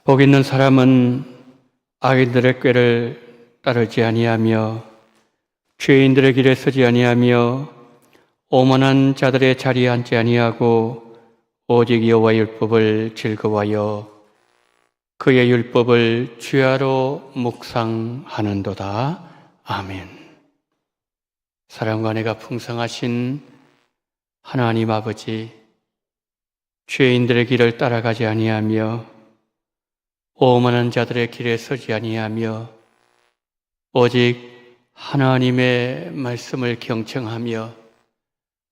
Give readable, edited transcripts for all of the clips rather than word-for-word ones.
복 있는 사람은 악인들의 꾀를 따르지 아니하며 죄인들의 길에 서지 아니하며 오만한 자들의 자리에 앉지 아니하고 오직 여호와의 율법을 즐거워하여 그의 율법을 주야로 묵상하는도다. 아멘. 사랑과 은혜가 풍성하신 하나님 아버지, 죄인들의 길을 따라가지 아니하며 오만한 자들의 길에 서지 아니하며 오직 하나님의 말씀을 경청하며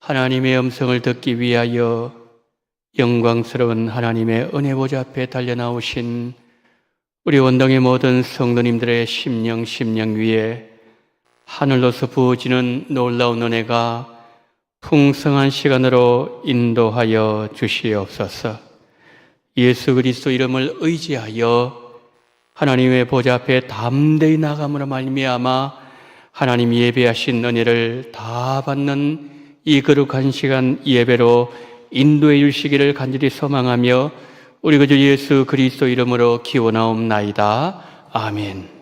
하나님의 음성을 듣기 위하여 영광스러운 하나님의 은혜 보좌 앞에 달려나오신 우리 원당의 모든 성도님들의 심령 위에 하늘로서 부어지는 놀라운 은혜가 풍성한 시간으로 인도하여 주시옵소서. 예수 그리스도 이름을 의지하여 하나님의 보좌 앞에 담대히 나감으로 말미암아 하나님 예배하신 은혜를 다 받는 이 거룩한 시간 예배로 인도해 주시기를 간절히 소망하며 우리 구주 예수 그리스도 이름으로 기원하옵나이다. 아멘.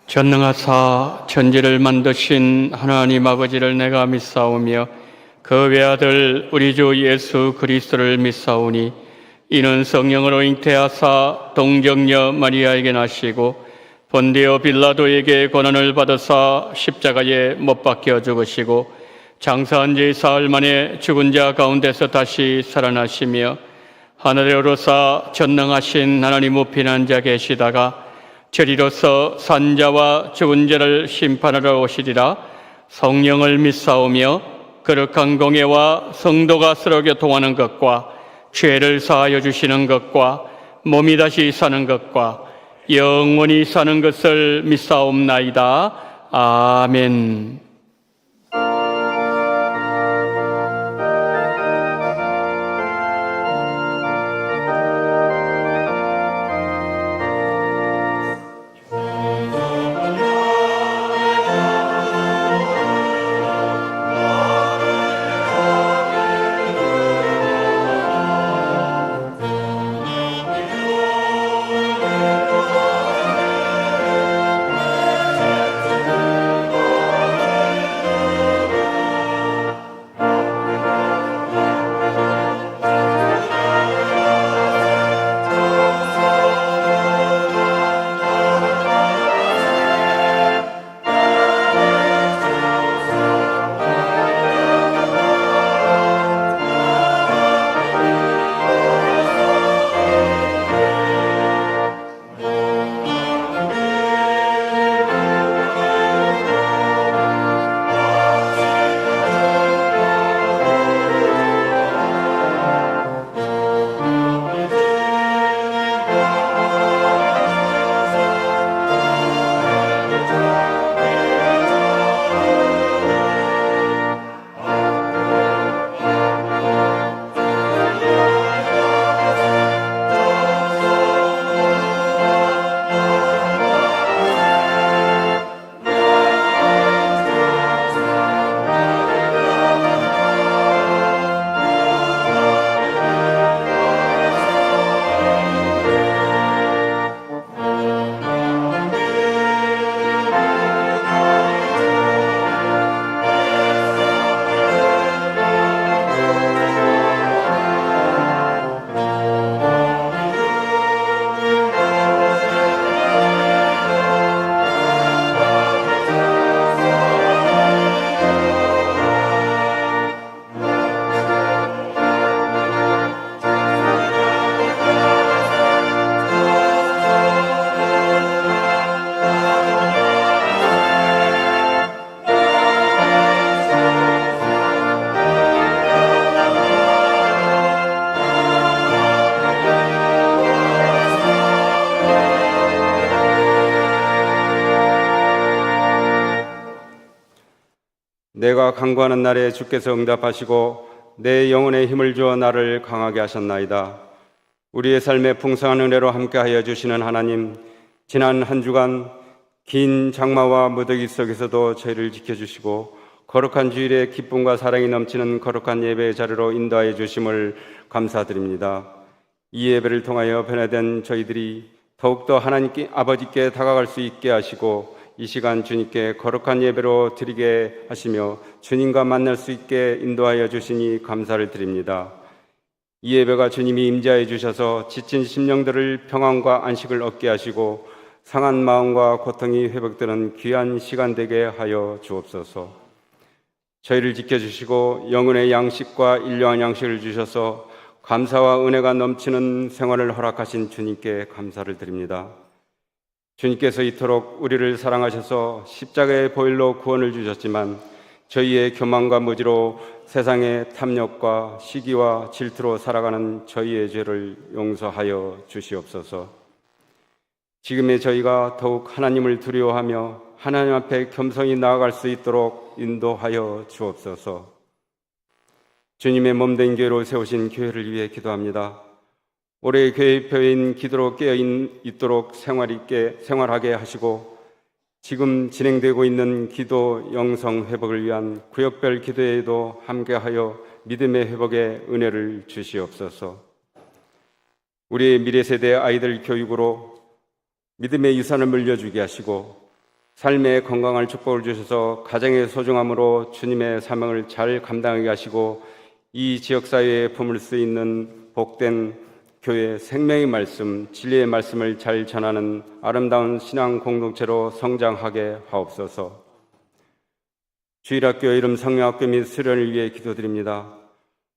전능하사 천지를 만드신 하나님 아버지를 내가 믿사오며 그 외아들 우리 주 예수 그리스도를 믿사오니 이는 성령으로 잉태하사 동정녀 마리아에게 나시고 본디오 빌라도에게 고난을 받으사 십자가에 못 박혀 죽으시고 장사한 지 사흘 만에 죽은 자 가운데서 다시 살아나시며 하늘에 오르사 전능하신 하나님 우편한 자 계시다가 저리로서 산자와 죽은 자를 심판하러 오시리라. 성령을 믿사오며 거룩한 공예와 성도가 서로 교통하는 것과 죄를 사하여 주시는 것과 몸이 다시 사는 것과 영원히 사는 것을 믿사옵나이다. 아멘. 내가 간구하는 날에 주께서 응답하시고 내 영혼에 힘을 주어 나를 강하게 하셨나이다. 우리의 삶에 풍성한 은혜로 함께하여 주시는 하나님, 지난 한 주간 긴 장마와 무더기 속에서도 저희를 지켜주시고 거룩한 주일에 기쁨과 사랑이 넘치는 거룩한 예배의 자리로 인도하여 주심을 감사드립니다. 이 예배를 통하여 변화된 저희들이 더욱더 하나님께 아버지께 다가갈 수 있게 하시고 이 시간 주님께 거룩한 예배로 드리게 하시며 주님과 만날 수 있게 인도하여 주시니 감사를 드립니다. 이 예배가 주님이 임재하여 주셔서 지친 심령들을 평안과 안식을 얻게 하시고 상한 마음과 고통이 회복되는 귀한 시간 되게 하여 주옵소서. 저희를 지켜주시고 영혼의 양식과 일용할 양식을 주셔서 감사와 은혜가 넘치는 생활을 허락하신 주님께 감사를 드립니다. 주님께서 이토록 우리를 사랑하셔서 십자가의 보혈로 구원을 주셨지만 저희의 교만과 무지로 세상의 탐욕과 시기와 질투로 살아가는 저희의 죄를 용서하여 주시옵소서. 지금의 저희가 더욱 하나님을 두려워하며 하나님 앞에 겸손히 나아갈 수 있도록 인도하여 주옵소서. 주님의 몸된 교회로 세우신 교회를 위해 기도합니다. 올해 교회표인 기도로 깨어있도록 생활하게 하시고 지금 진행되고 있는 기도 영성 회복을 위한 구역별 기도회에도 함께하여 믿음의 회복에 은혜를 주시옵소서. 우리의 미래 세대 아이들 교육으로 믿음의 유산을 물려주게 하시고 삶의 건강을 축복을 주셔서 가정의 소중함으로 주님의 사명을 잘 감당하게 하시고 이 지역사회에 품을 수 있는 복된 교회 생명의 말씀, 진리의 말씀을 잘 전하는 아름다운 신앙 공동체로 성장하게 하옵소서. 주일학교 이름 성령학교 및 수련을 위해 기도드립니다.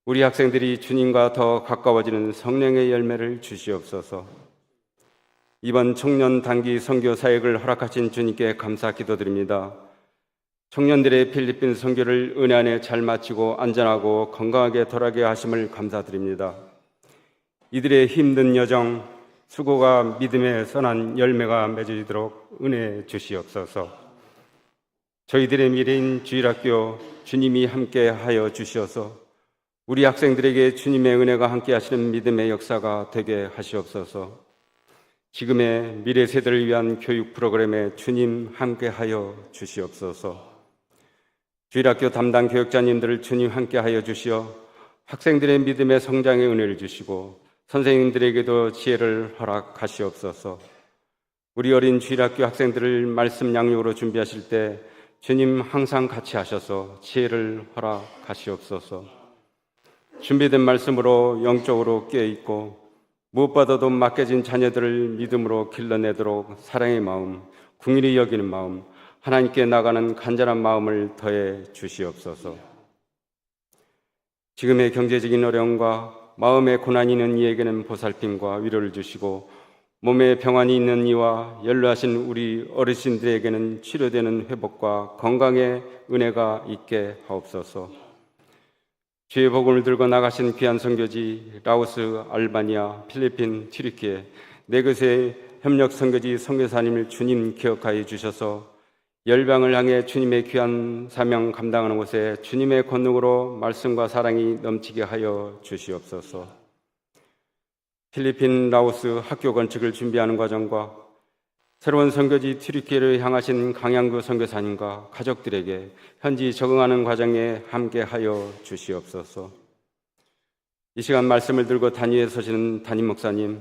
우리 학생들이 주님과 더 가까워지는 성령의 열매를 주시옵소서. 이번 청년 단기 선교 사역을 허락하신 주님께 감사 기도드립니다. 청년들의 필리핀 선교를 은혜 안에 잘 마치고 안전하고 건강하게 돌아가게 하심을 감사드립니다. 이들의 힘든 여정, 수고가 믿음의 선한 열매가 맺어지도록 은혜 주시옵소서. 저희들의 미래인 주일학교 주님이 함께하여 주시어서 우리 학생들에게 주님의 은혜가 함께하시는 믿음의 역사가 되게 하시옵소서. 지금의 미래 세대를 위한 교육 프로그램에 주님 함께하여 주시옵소서. 주일학교 담당 교육자님들을 주님 함께하여 주시어 학생들의 믿음의 성장의 은혜를 주시고 선생님들에게도 지혜를 허락하시옵소서. 우리 어린 주일학교 학생들을 말씀 양육으로 준비하실 때 주님 항상 같이 하셔서 지혜를 허락하시옵소서. 준비된 말씀으로 영적으로 깨어있고 무엇보다도 맡겨진 자녀들을 믿음으로 길러내도록 사랑의 마음, 긍휼히 여기는 마음, 하나님께 나가는 간절한 마음을 더해 주시옵소서. 지금의 경제적인 어려움과 마음의 고난이 있는 이에게는 보살핌과 위로를 주시고 몸에 병환이 있는 이와 연로하신 우리 어르신들에게는 치료되는 회복과 건강의 은혜가 있게 하옵소서. 주의 복음을 들고 나가신 귀한 선교지 라오스, 알바니아, 필리핀, 튀르키예 네 곳의 협력 선교지 선교사님을 주님 기억하여 주셔서 열방을 향해 주님의 귀한 사명 감당하는 곳에 주님의 권능으로 말씀과 사랑이 넘치게 하여 주시옵소서. 필리핀, 라오스 학교 건축을 준비하는 과정과 새로운 선교지 튀르키예를 향하신 강양구 선교사님과 가족들에게 현지 적응하는 과정에 함께하여 주시옵소서. 이 시간 말씀을 들고 단위에 서시는 담임 목사님,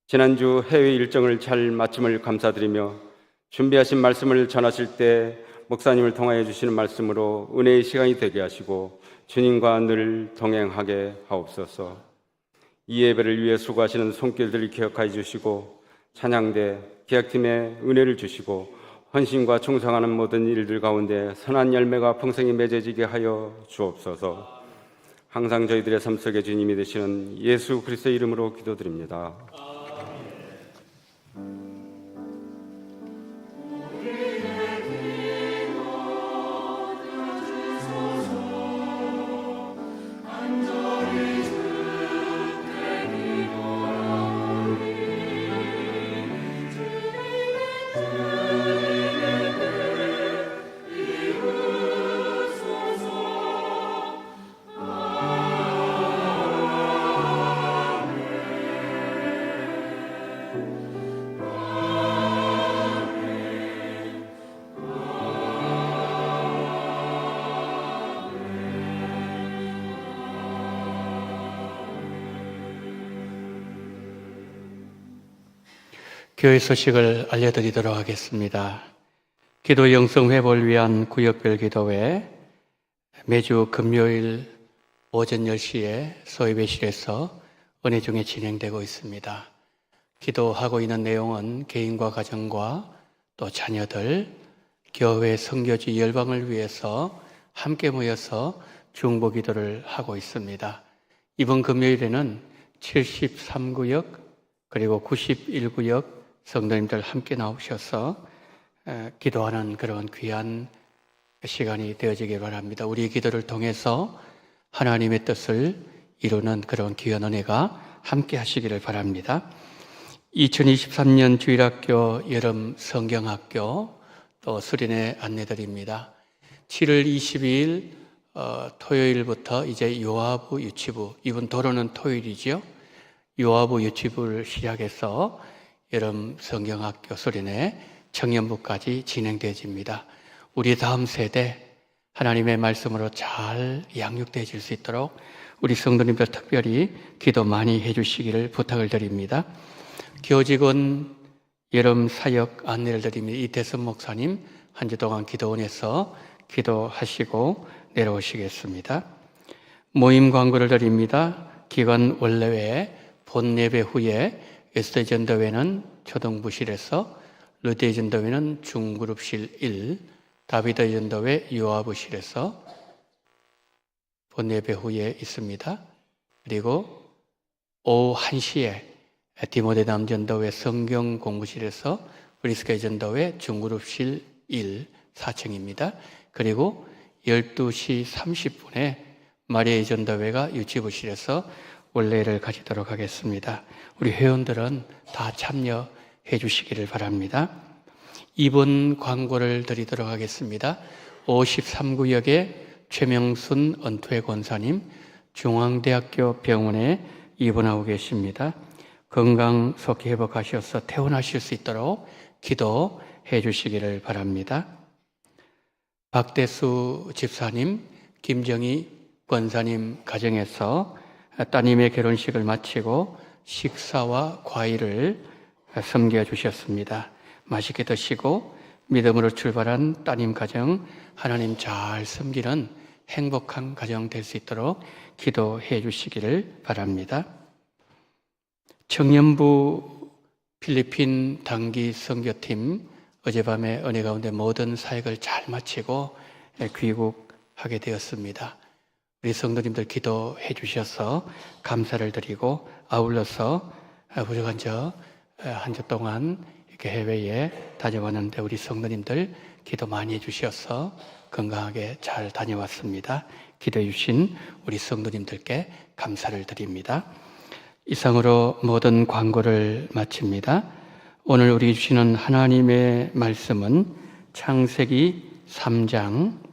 지난주 해외 일정을 잘 마침을 감사드리며 준비하신 말씀을 전하실 때 목사님을 통하여 주시는 말씀으로 은혜의 시간이 되게 하시고 주님과 늘 동행하게 하옵소서. 이 예배를 위해 수고하시는 손길들을 기억하여 주시고 찬양대, 기획팀에 은혜를 주시고 헌신과 충성하는 모든 일들 가운데 선한 열매가 풍성히 맺어지게 하여 주옵소서. 항상 저희들의 삶 속에 주님이 되시는 예수 그리스도의 이름으로 기도드립니다. 교회 소식을 알려드리도록 하겠습니다. 기도 영성 회복을 위한 구역별 기도회 매주 금요일 오전 10시에 소예배실에서 은혜 중에 진행되고 있습니다. 기도하고 있는 내용은 개인과 가정과 또 자녀들, 교회 선교지 열방을 위해서 함께 모여서 중보 기도를 하고 있습니다. 이번 금요일에는 73구역 그리고 91구역 성도님들 함께 나오셔서 기도하는 그런 귀한 시간이 되어지길 바랍니다. 우리의 기도를 통해서 하나님의 뜻을 이루는 그런 귀한 은혜가 함께 하시기를 바랍니다. 2023년 주일학교 여름 성경학교 또 수련회 안내드립니다. 7월 22일 토요일부터 이제 요하부 유치부, 이번 도로는 토요일이죠. 요하부 유치부를 시작해서 여름 성경학교 수련회 청년부까지 진행되어집니다. 우리 다음 세대 하나님의 말씀으로 잘 양육되어질 수 있도록 우리 성도님들 특별히 기도 많이 해주시기를 부탁을 드립니다. 교직원 여름 사역 안내를 드립니다. 이태선 목사님 한 주 동안 기도원에서 기도하시고 내려오시겠습니다. 모임 광고를 드립니다. 기관 원래회 본 예배 후에 에스더 전도회는 초등부실에서, 르데 전도회는 중그룹실 1, 다비드 전도회 요하부실에서 본 예배 후에 있습니다. 그리고 오후 1시에 디모데 남전도회 성경 공부실에서 브리스케 전도회 중그룹실 1, 4층입니다. 그리고 12시 30분에 마리아 전도회가 유치부실에서 원래를 가지도록 하겠습니다. 우리 회원들은 다 참여해 주시기를 바랍니다. 이번 광고를 드리도록 하겠습니다. 53구역의 최명순 은퇴 권사님 중앙대학교 병원에 입원하고 계십니다. 건강 속히 회복하셔서 퇴원하실 수 있도록 기도해 주시기를 바랍니다. 박대수 집사님, 김정희 권사님 가정에서 따님의 결혼식을 마치고 식사와 과일을 섬겨주셨습니다. 맛있게 드시고 믿음으로 출발한 따님 가정 하나님 잘 섬기는 행복한 가정 될 수 있도록 기도해 주시기를 바랍니다. 청년부 필리핀 단기 선교팀 어젯밤에 은혜 가운데 모든 사역을 잘 마치고 귀국하게 되었습니다. 우리 성도님들 기도해 주셔서 감사를 드리고 아울러서 부족한 한 주 동안 이렇게 해외에 다녀왔는데 우리 성도님들 기도 많이 해 주셔서 건강하게 잘 다녀왔습니다. 기도해 주신 우리 성도님들께 감사를 드립니다. 이상으로 모든 광고를 마칩니다. 오늘 우리 주시는 하나님의 말씀은 창세기 3장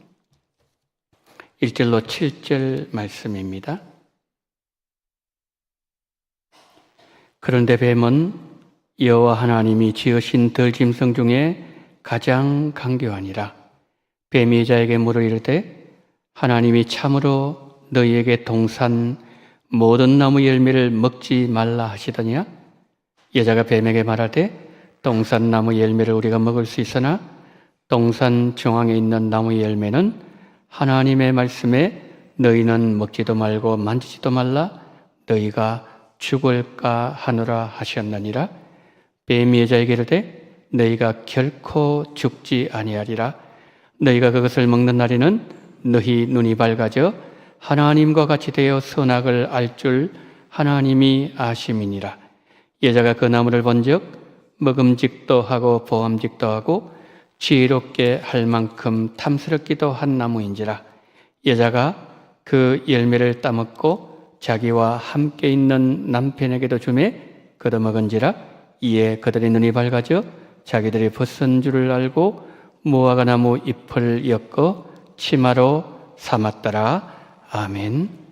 1절로 7절 말씀입니다. 그런데 뱀은 여호와 하나님이 지으신 들짐승 중에 가장 강교하니라. 뱀이 여자에게 물어 이르되 하나님이 참으로 너희에게 동산 모든 나무 열매를 먹지 말라 하시더냐? 여자가 뱀에게 말하되 동산 나무 열매를 우리가 먹을 수 있으나 동산 중앙에 있는 나무 열매는 하나님의 말씀에 너희는 먹지도 말고 만지지도 말라 너희가 죽을까 하노라 하셨느니라. 뱀이 여자에게 이르되 너희가 결코 죽지 아니하리라. 너희가 그것을 먹는 날에는 너희 눈이 밝아져 하나님과 같이 되어 선악을 알 줄 하나님이 아심이니라. 여자가 그 나무를 본즉 먹음직도 하고 보암직도 하고 지혜롭게 할 만큼 탐스럽기도 한 나무인지라. 여자가 그 열매를 따먹고 자기와 함께 있는 남편에게도 주매 그도 먹은지라. 이에 그들의 눈이 밝아져 자기들이 벗은 줄을 알고 무화과 나무 잎을 엮어 치마로 삼았더라. 아멘.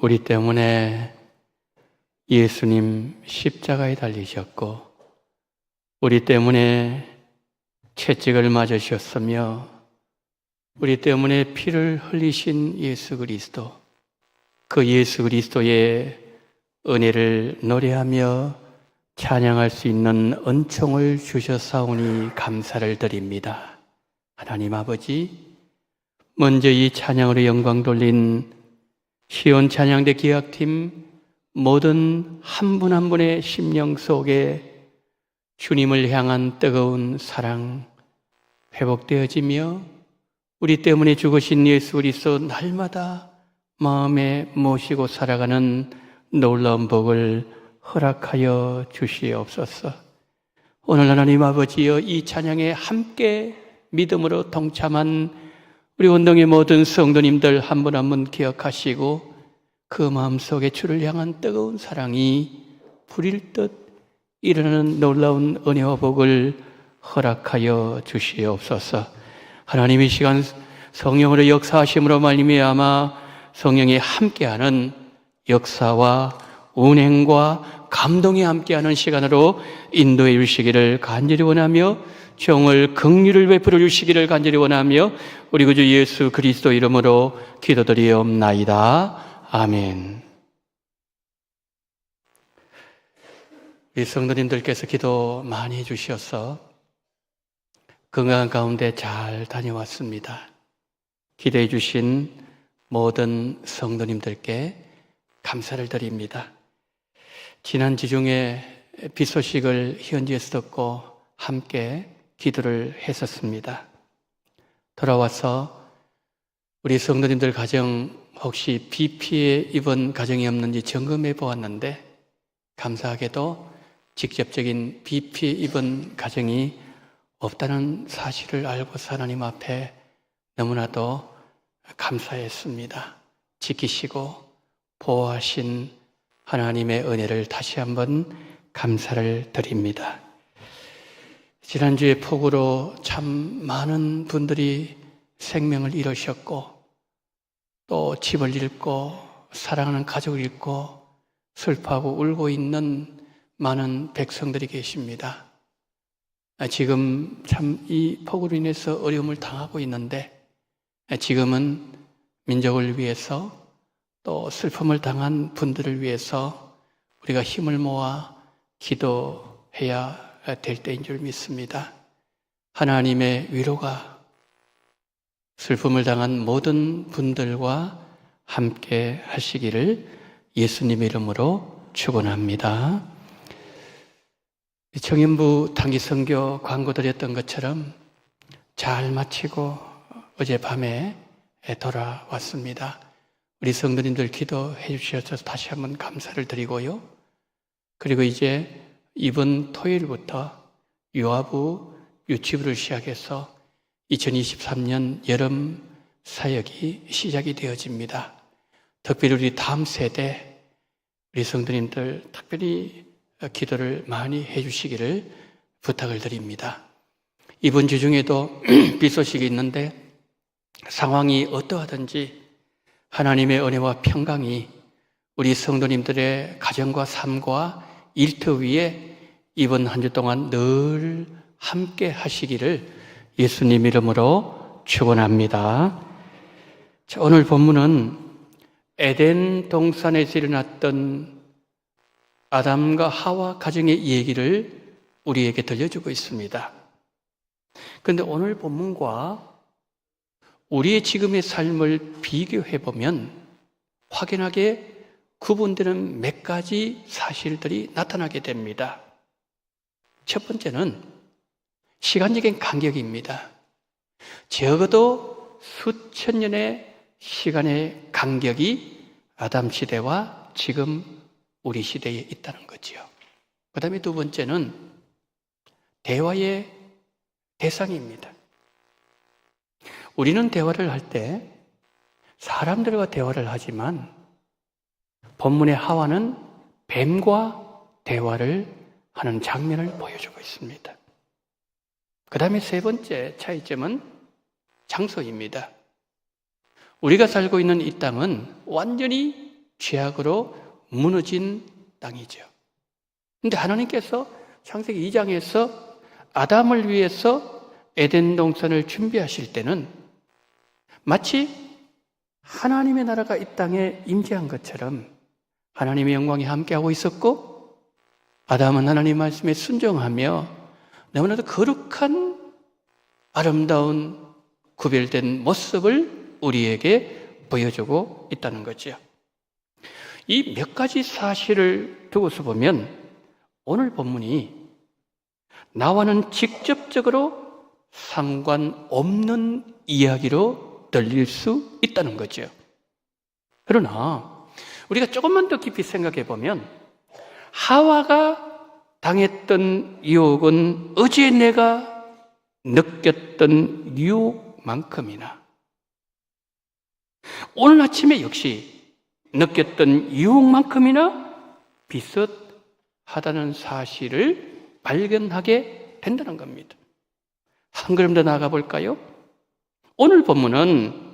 우리 때문에 예수님 십자가에 달리셨고 우리 때문에 채찍을 맞으셨으며 우리 때문에 피를 흘리신 예수 그리스도, 그 예수 그리스도의 은혜를 노래하며 찬양할 수 있는 은총을 주셨사오니 감사를 드립니다. 하나님 아버지, 먼저 이 찬양으로 영광 돌린 시온 찬양대 기악팀 모든 한 분 한 분의 심령 속에 주님을 향한 뜨거운 사랑 회복되어지며 우리 때문에 죽으신 예수 그리스도 날마다 마음에 모시고 살아가는 놀라운 복을 허락하여 주시옵소서. 오늘 하나님 아버지여, 이 찬양에 함께 믿음으로 동참한 우리 원동의 모든 성도님들 한 분 한 분 기억하시고 그 마음속에 주를 향한 뜨거운 사랑이 불일 듯 일어나는 놀라운 은혜와 복을 허락하여 주시옵소서. 하나님, 이 시간 성령으로 역사하심으로 말미암아 성령이 함께하는 역사와 운행과 감동이 함께하는 시간으로 인도해 주시기를 간절히 원하며 종을 긍휼을 베풀어 주시기를 간절히 원하며 우리 구주 예수 그리스도 이름으로 기도드리옵나이다. 아멘. 우리 성도님들께서 기도 많이 해주셔서 건강한 가운데 잘 다녀왔습니다. 기도해 주신 모든 성도님들께 감사를 드립니다. 지난 주중에 비 소식을 현지에서 듣고 함께 기도를 했었습니다. 돌아와서 우리 성도님들 가정 혹시 비 피해 입은 가정이 없는지 점검해 보았는데 감사하게도 직접적인 비 피해 입은 가정이 없다는 사실을 알고서 하나님 앞에 너무나도 감사했습니다. 지키시고 보호하신 하나님의 은혜를 다시 한번 감사를 드립니다. 지난주에 폭우로 참 많은 분들이 생명을 잃으셨고 또 집을 잃고 사랑하는 가족을 잃고 슬퍼하고 울고 있는 많은 백성들이 계십니다. 지금 참 이 폭우로 인해서 어려움을 당하고 있는데 지금은 민족을 위해서 또 슬픔을 당한 분들을 위해서 우리가 힘을 모아 기도해야 될 때인 줄 믿습니다. 하나님의 위로가 슬픔을 당한 모든 분들과 함께 하시기를 예수님의 이름으로 축원합니다. 청년부 단기 선교 광고 드렸던 것처럼 잘 마치고 어젯밤에 돌아왔습니다. 우리 성도님들 기도해 주셔서 다시 한번 감사를 드리고요. 그리고 이제 이번 토요일부터 유아부 유치부를 시작해서 2023년 여름 사역이 시작이 되어집니다. 특별히 우리 다음 세대 우리 성도님들 특별히 기도를 많이 해주시기를 부탁을 드립니다. 이번 주 중에도 비 소식이 있는데 상황이 어떠하든지 하나님의 은혜와 평강이 우리 성도님들의 가정과 삶과 일터 위에 이번 한 주 동안 늘 함께 하시기를 예수님 이름으로 축원합니다. 오늘 본문은 에덴 동산에서 일어났던 아담과 하와 가정의 얘기를 우리에게 들려주고 있습니다. 그런데 오늘 본문과 우리의 지금의 삶을 비교해보면 확연하게 구분되는 몇 가지 사실들이 나타나게 됩니다. 첫 번째는 시간적인 간격입니다. 적어도 수천 년의 시간의 간격이 아담 시대와 지금 우리 시대에 있다는 거지요. 그 다음에 두 번째는 대화의 대상입니다. 우리는 대화를 할 때 사람들과 대화를 하지만 본문의 하와는 뱀과 대화를 하는 장면을 보여주고 있습니다. 그 다음에 세 번째 차이점은 장소입니다. 우리가 살고 있는 이 땅은 완전히 죄악으로 무너진 땅이죠. 그런데 하나님께서 창세기 2장에서 아담을 위해서 에덴 동산을 준비하실 때는 마치 하나님의 나라가 이 땅에 임재한 것처럼 하나님의 영광이 함께하고 있었고, 아담은 하나님 말씀에 순종하며 너무나도 거룩한 아름다운 구별된 모습을 우리에게 보여주고 있다는 거죠. 이 몇 가지 사실을 두고서 보면 오늘 본문이 나와는 직접적으로 상관없는 이야기로 들릴 수 있다는 거죠. 그러나 우리가 조금만 더 깊이 생각해 보면 하와가 당했던 유혹은 어제 내가 느꼈던 유혹만큼이나 오늘 아침에 역시 느꼈던 유혹만큼이나 비슷하다는 사실을 발견하게 된다는 겁니다. 한 걸음 더 나아가 볼까요? 오늘 본문은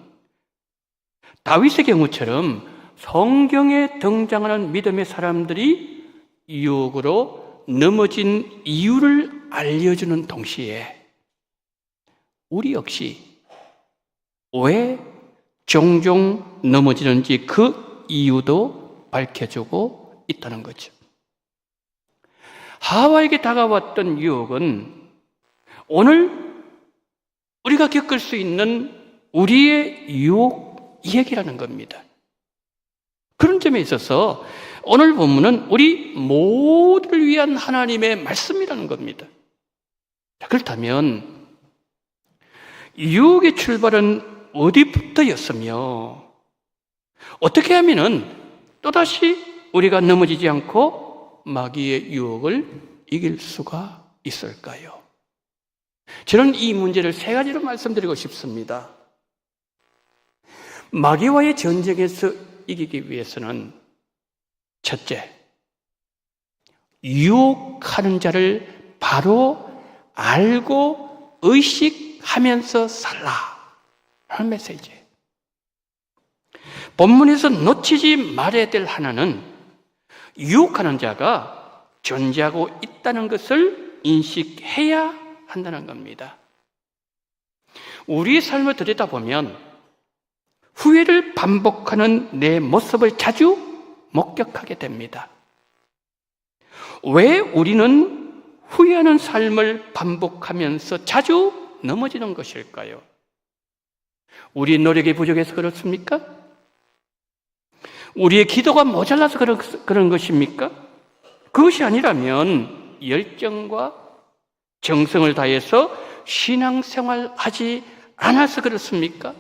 다윗의 경우처럼 성경에 등장하는 믿음의 사람들이 유혹으로 넘어진 이유를 알려주는 동시에 우리 역시 왜 종종 넘어지는지 그 이유도 밝혀주고 있다는 거죠. 하와에게 다가왔던 유혹은 오늘 우리가 겪을 수 있는 우리의 유혹 얘기라는 겁니다. 그런 점에 있어서 오늘 본문은 우리 모두를 위한 하나님의 말씀이라는 겁니다. 그렇다면 유혹의 출발은 어디부터였으며 어떻게 하면은 또다시 우리가 넘어지지 않고 마귀의 유혹을 이길 수가 있을까요? 저는 이 문제를 세 가지로 말씀드리고 싶습니다. 마귀와의 전쟁에서 이기기 위해서는 첫째, 유혹하는 자를 바로 알고 의식하면서 살라 하는 메시지예요. 본문에서 놓치지 말아야 될 하나는 유혹하는 자가 존재하고 있다는 것을 인식해야 한다는 겁니다. 우리 삶을 들여다보면 후회를 반복하는 내 모습을 자주 목격하게 됩니다. 왜 우리는 후회하는 삶을 반복하면서 자주 넘어지는 것일까요? 우리의 노력이 부족해서 그렇습니까? 우리의 기도가 모자라서 그런 것입니까? 그것이 아니라면 열정과 정성을 다해서 신앙생활 하지 않아서 그렇습니까?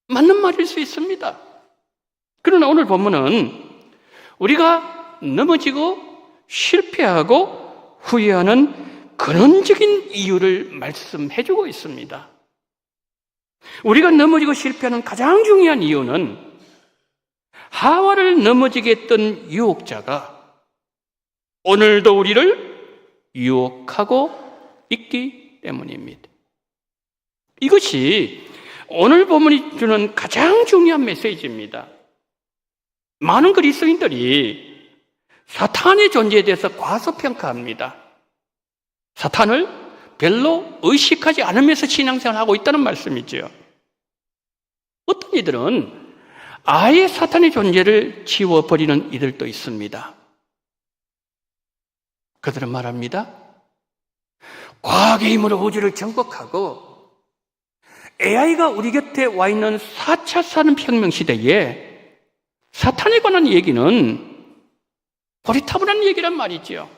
맞는 말일 수 있습니다. 그러나 오늘 본문은 우리가 넘어지고 실패하고 후회하는 근원적인 이유를 말씀해주고 있습니다. 우리가 넘어지고 실패하는 가장 중요한 이유는 하와를 넘어지게 했던 유혹자가 오늘도 우리를 유혹하고 있기 때문입니다. 이것이 오늘 본문이 주는 가장 중요한 메시지입니다. 많은 그리스도인들이 사탄의 존재에 대해서 과소평가합니다. 사탄을 별로 의식하지 않으면서 신앙생활을 하고 있다는 말씀이죠. 어떤 이들은 아예 사탄의 존재를 지워버리는 이들도 있습니다. 그들은 말합니다. 과학의 힘으로 우주를 정복하고 AI가 우리 곁에 와 있는 4차 산업혁명 시대에 사탄에 관한 얘기는 고리타분한 얘기란 말이죠.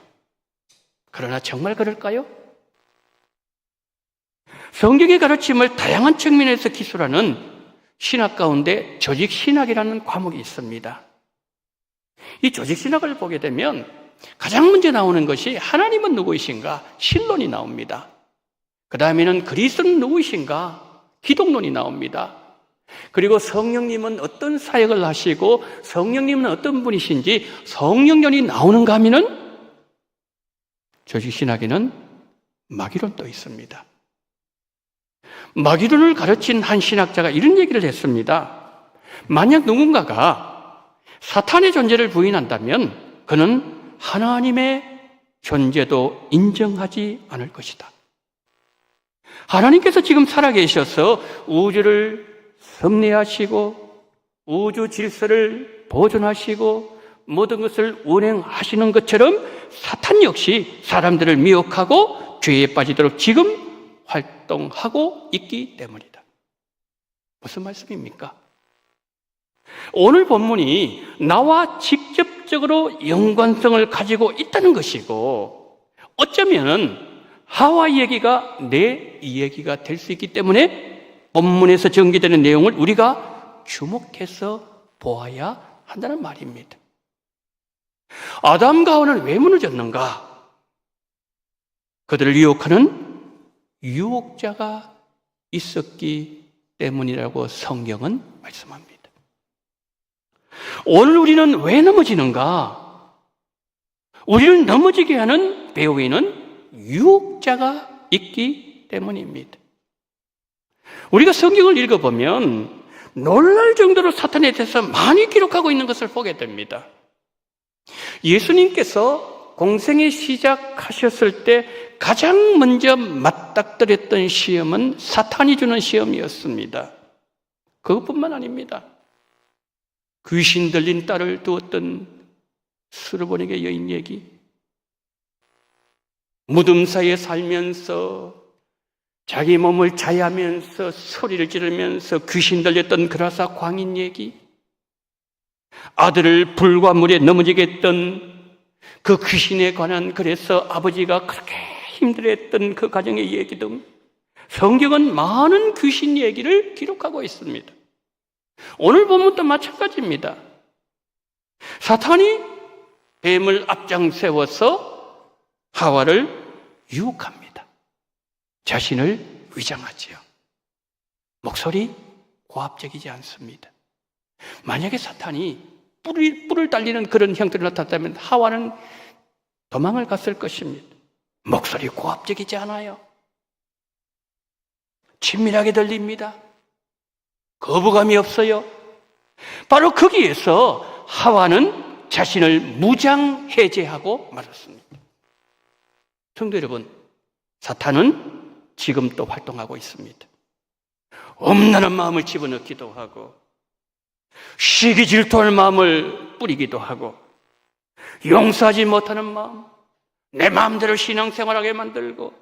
그러나 정말 그럴까요? 성경의 가르침을 다양한 측면에서 기술하는 신학 가운데 조직신학이라는 과목이 있습니다. 이 조직신학을 보게 되면 가장 먼저 나오는 것이 하나님은 누구이신가? 신론이 나옵니다. 그 다음에는 그리스도는 누구이신가? 기독론이 나옵니다. 그리고 성령님은 어떤 사역을 하시고 성령님은 어떤 분이신지 성령론이 나오는가 하면은 조직신학에는 마귀론도 있습니다. 마귀론을 가르친 한 신학자가 이런 얘기를 했습니다. 만약 누군가가 사탄의 존재를 부인한다면 그는 하나님의 존재도 인정하지 않을 것이다. 하나님께서 지금 살아계셔서 우주를 섭리하시고 우주 질서를 보존하시고 모든 것을 운행하시는 것처럼 사탄 역시 사람들을 미혹하고 죄에 빠지도록 지금 활동하고 있기 때문이다. 무슨 말씀입니까? 오늘 본문이 나와 직접적으로 연관성을 가지고 있다는 것이고 어쩌면 하와 이야기가 내 이야기가 될 수 있기 때문에 본문에서 전개되는 내용을 우리가 주목해서 보아야 한다는 말입니다. 아담과 하와는 왜 무너졌는가? 그들을 유혹하는 유혹자가 있었기 때문이라고 성경은 말씀합니다. 오늘 우리는 왜 넘어지는가? 우리를 넘어지게 하는 배후에는 유혹자가 있기 때문입니다. 우리가 성경을 읽어보면 놀랄 정도로 사탄에 대해서 많이 기록하고 있는 것을 보게 됩니다. 예수님께서 공생에 시작하셨을 때 가장 먼저 맞닥뜨렸던 시험은 사탄이 주는 시험이었습니다. 그것뿐만 아닙니다. 귀신 들린 딸을 두었던 수르보닉의 여인 얘기, 무덤 사이에 살면서 자기 몸을 자해하면서 소리를 지르면서 귀신 들렸던 그라사 광인 얘기, 아들을 불과 물에 넘어지게 했던 그 귀신에 관한, 그래서 아버지가 그렇게 힘들어했던 그 가정의 얘기 등 성경은 많은 귀신 얘기를 기록하고 있습니다. 오늘 본문도 마찬가지입니다. 사탄이 뱀을 앞장 세워서 하와를 유혹합니다. 자신을 위장하지요. 목소리 고압적이지 않습니다. 만약에 사탄이 뿔을 달리는 그런 형태로 나타났다면 하와는 도망을 갔을 것입니다. 목소리 고압적이지 않아요. 친밀하게 들립니다. 거부감이 없어요. 바로 거기에서 하와는 자신을 무장해제하고 말았습니다. 성도 여러분, 사탄은 지금 또 활동하고 있습니다. 엄란한 마음을 집어넣기도 하고 시기 질투할 마음을 뿌리기도 하고 용서하지 못하는 마음, 내 마음대로 신앙생활하게 만들고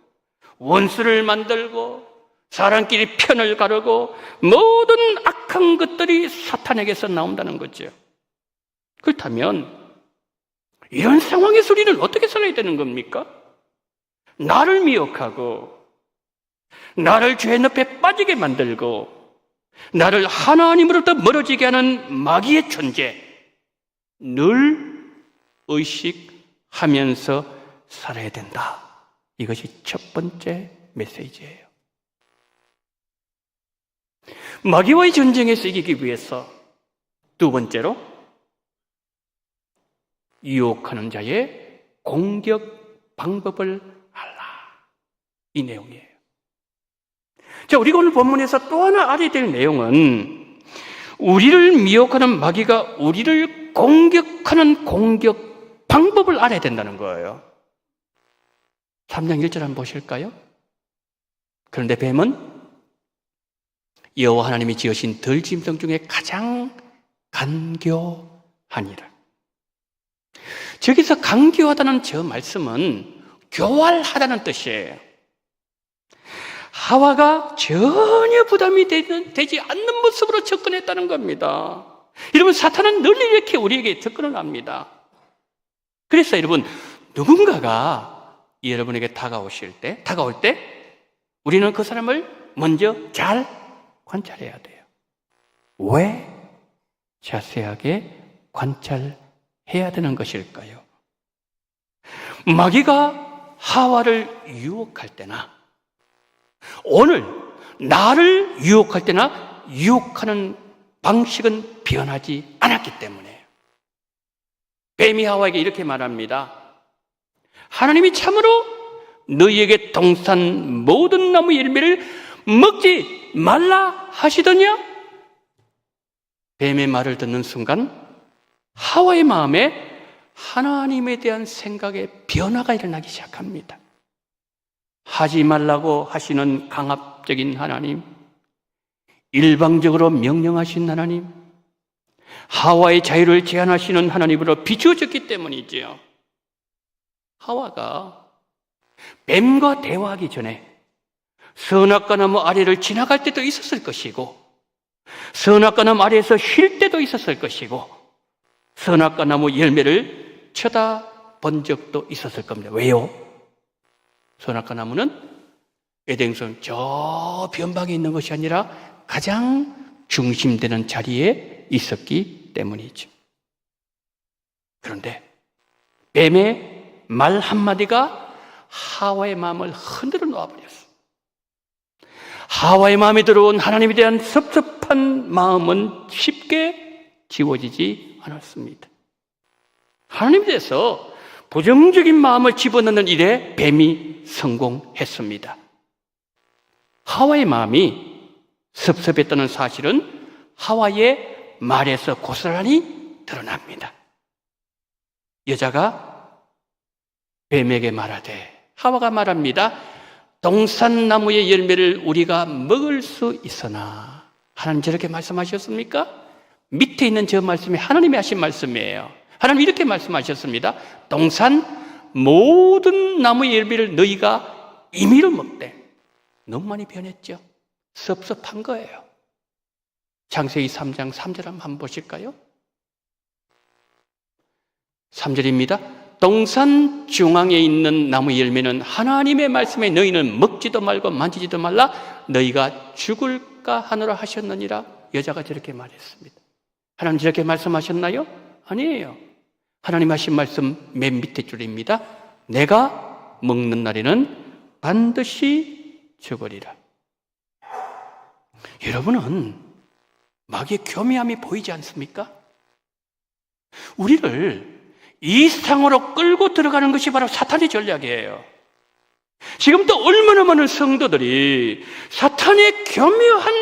원수를 만들고 사람끼리 편을 가르고 모든 악한 것들이 사탄에게서 나온다는 거죠. 그렇다면 이런 상황에서 우리는 어떻게 살아야 되는 겁니까? 나를 미혹하고 나를 죄 늪에 빠지게 만들고 나를 하나님으로부터 멀어지게 하는 마귀의 존재, 늘 의식하면서 살아야 된다. 이것이 첫 번째 메시지예요. 마귀와의 전쟁에서 이기기 위해서 두 번째로 유혹하는 자의 공격 방법을 알라. 이 내용이에요. 자, 우리가 오늘 본문에서 또 하나 알아야 될 내용은 우리를 미혹하는 마귀가 우리를 공격하는 공격 방법을 알아야 된다는 거예요. 3장 1절 한번 보실까요? 그런데 뱀은 여호와 하나님이 지으신 들짐승 중에 가장 간교하니라. 저기서 간교하다는 저 말씀은 교활하다는 뜻이에요. 하와가 전혀 부담이 되지 않는 모습으로 접근했다는 겁니다. 여러분, 사탄은 늘 이렇게 우리에게 접근을 합니다. 그래서 여러분, 누군가가 여러분에게 다가올 때 우리는 그 사람을 먼저 잘 관찰해야 돼요. 왜 자세하게 관찰해야 되는 것일까요? 마귀가 하와를 유혹할 때나 오늘 나를 유혹할 때나 유혹하는 방식은 변하지 않았기 때문에 뱀이 하와에게 이렇게 말합니다. 하나님이 참으로 너희에게 동산 모든 나무 열매를 먹지 말라 하시더냐? 뱀의 말을 듣는 순간 하와의 마음에 하나님에 대한 생각의 변화가 일어나기 시작합니다. 하지 말라고 하시는 강압적인 하나님, 일방적으로 명령하신 하나님, 하와의 자유를 제한하시는 하나님으로 비추어졌기 때문이지요. 하와가 뱀과 대화하기 전에 선악과 나무 아래를 지나갈 때도 있었을 것이고, 선악과 나무 아래에서 쉴 때도 있었을 것이고, 선악과 나무 열매를 쳐다본 적도 있었을 겁니다. 왜요? 선악과 나무는 에덴성 저 변방에 있는 것이 아니라 가장 중심되는 자리에 있었기 때문이죠. 그런데 뱀의 말 한마디가 하와의 마음을 흔들어 놓아버렸어. 하와의 마음에 들어온 하나님에 대한 섭섭한 마음은 쉽게 지워지지 않았습니다. 하나님에 대해서 부정적인 마음을 집어넣는 일에 뱀이 성공했습니다. 하와의 마음이 섭섭했다는 사실은 하와의 말에서 고스란히 드러납니다. 여자가 뱀에게 말하되, 하와가 말합니다. 동산나무의 열매를 우리가 먹을 수 있으나, 하나님 저렇게 말씀하셨습니까? 밑에 있는 저 말씀이 하나님이 하신 말씀이에요. 하나님 이렇게 말씀하셨습니다. 동산 모든 나무의 열매를 너희가 임의로 먹되. 너무 많이 변했죠. 섭섭한 거예요. 창세기 3장 3절 한번 보실까요? 3절입니다. 동산 중앙에 있는 나무 열매는 하나님의 말씀에 너희는 먹지도 말고 만지지도 말라, 너희가 죽을까 하노라 하셨느니라. 여자가 저렇게 말했습니다. 하나님 저렇게 말씀하셨나요? 아니에요. 하나님 하신 말씀 맨 밑에 줄입니다. 내가 먹는 날에는 반드시 죽으리라. 여러분은 마귀의 교묘함이 보이지 않습니까? 우리를 이 세상으로 끌고 들어가는 것이 바로 사탄의 전략이에요. 지금도 얼마나 많은 성도들이 사탄의 교묘한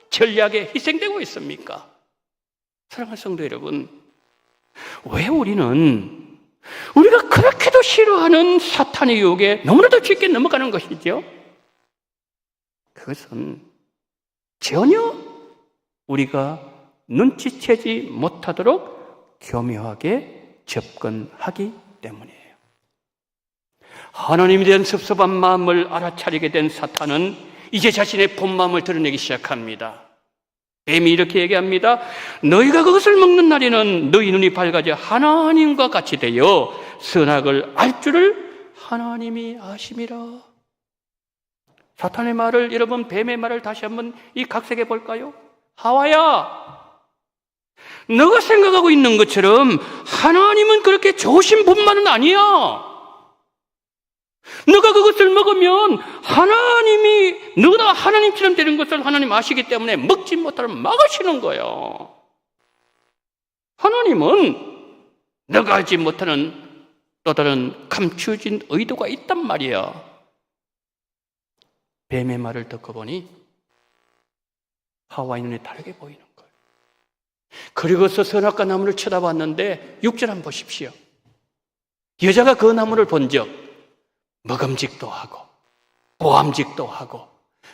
전략에 희생되고 있습니까? 사랑하는 성도 여러분, 왜 우리가 그렇게도 싫어하는 사탄의 유혹에 너무나도 쉽게 넘어가는 것이죠? 그것은 전혀 우리가 눈치채지 못하도록 교묘하게 접근하기 때문이에요. 하나님에 대한 섭섭한 마음을 알아차리게 된 사탄은 이제 자신의 본 마음을 드러내기 시작합니다. 뱀이 이렇게 얘기합니다. 너희가 그것을 먹는 날에는 너희 눈이 밝아져 하나님과 같이 되어 선악을 알 줄을 하나님이 아심이라. 사탄의 말을, 여러분 뱀의 말을 다시 한번 이 각색해 볼까요? 하와야, 너가 생각하고 있는 것처럼 하나님은 그렇게 좋으신 분만은 아니야. 너가 그것을 먹으면 하나님이 너가 하나님처럼 되는 것을 하나님 아시기 때문에 먹지 못하도록 막으시는 거예요. 하나님은 너가 알지 못하는 또 다른 감추어진 의도가 있단 말이야. 뱀의 말을 듣고 보니 하와의 눈에 다르게 보이는 거예요. 그리고서 선악과 나무를 쳐다봤는데 6절 한번 보십시오. 여자가 그 나무를 본 적 먹음직도 하고 보암직도 하고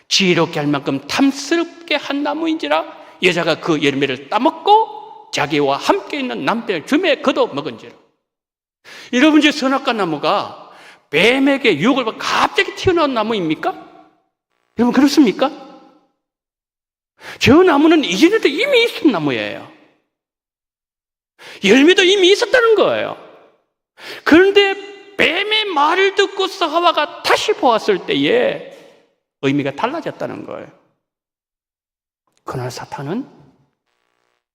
지혜롭게 할 만큼 탐스럽게 한 나무인지라 여자가 그 열매를 따먹고 자기와 함께 있는 남편을 주매 그도 먹은지라. 여러분, 이 선악과 나무가 뱀에게 유혹을 받고 갑자기 튀어나온 나무입니까? 여러분 그렇습니까? 저 나무는 이전에도 이미 있었던 나무예요. 열매도 이미 있었다는 거예요. 그런데 뱀의 말을 듣고서 하와가 다시 보았을 때에 의미가 달라졌다는 거예요. 그러나 사탄은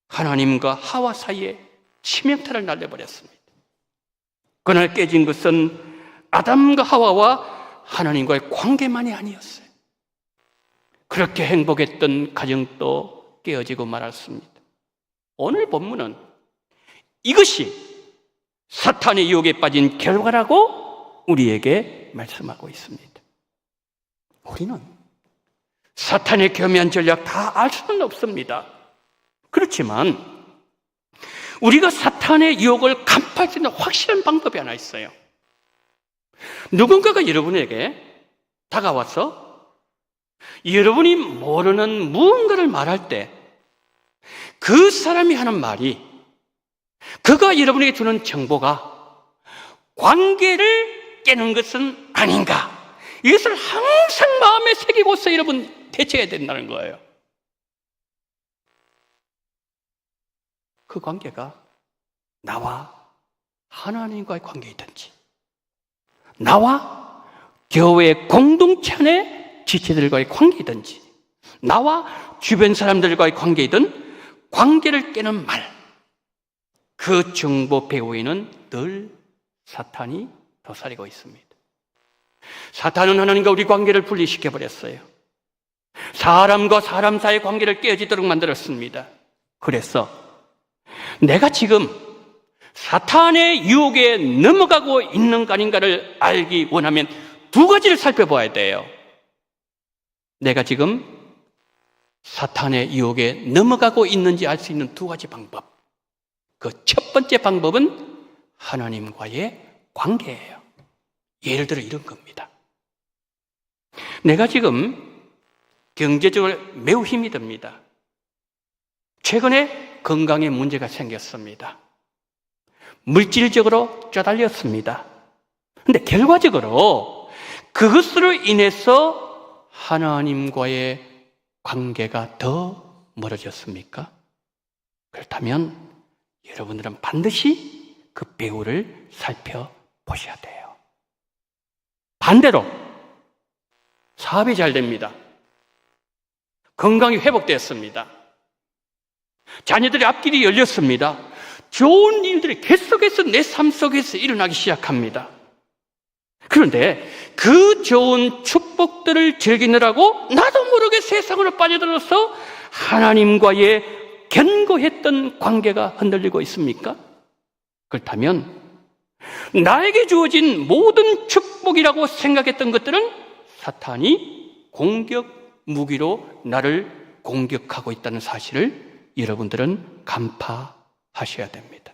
하나님과 하와 사이에 치명타를 날려버렸습니다. 그날 깨진 것은 아담과 하와와 하나님과의 관계만이 아니었어요. 그렇게 행복했던 가정도 깨어지고 말았습니다. 오늘 본문은 이것이 사탄의 유혹에 빠진 결과라고 우리에게 말씀하고 있습니다. 우리는 사탄의 교묘한 전략 다 알 수는 없습니다. 그렇지만 우리가 사탄 사탄의 유혹을 간파할 수 있는 확실한 방법이 하나 있어요. 누군가가 여러분에게 다가와서 여러분이 모르는 무언가를 말할 때 그 사람이 하는 말이, 그가 여러분에게 주는 정보가 관계를 깨는 것은 아닌가, 이것을 항상 마음에 새기고서 여러분 대처해야 된다는 거예요. 그 관계가 나와 하나님과의 관계이든지, 나와 교회 공동체 안의 지체들과의 관계이든지, 나와 주변 사람들과의 관계이든 관계를 깨는 말, 그 정보 배후에는 늘 사탄이 도사리고 있습니다. 사탄은 하나님과 우리 관계를 분리시켜버렸어요. 사람과 사람 사이의 관계를 깨어지도록 만들었습니다. 그래서 내가 지금 사탄의 유혹에 넘어가고 있는가 아닌가를 알기 원하면 두 가지를 살펴봐야 돼요. 내가 지금 사탄의 유혹에 넘어가고 있는지 알 수 있는 두 가지 방법. 그 첫 번째 방법은 하나님과의 관계예요. 예를 들어 이런 겁니다. 내가 지금 경제적으로 매우 힘이 듭니다. 최근에 건강에 문제가 생겼습니다. 물질적으로 쪼달렸습니다. 그런데 결과적으로 그것으로 인해서 하나님과의 관계가 더 멀어졌습니까? 그렇다면 여러분들은 반드시 그 배후를 살펴보셔야 돼요. 반대로 사업이 잘 됩니다. 건강이 회복됐습니다. 자녀들의 앞길이 열렸습니다. 좋은 일들이 계속해서 내 삶 속에서 일어나기 시작합니다. 그런데 그 좋은 축복들을 즐기느라고 나도 모르게 세상으로 빠져들어서 하나님과의 견고했던 관계가 흔들리고 있습니까? 그렇다면 나에게 주어진 모든 축복이라고 생각했던 것들은 사탄이 공격 무기로 나를 공격하고 있다는 사실을 여러분들은 간파하셔야 됩니다.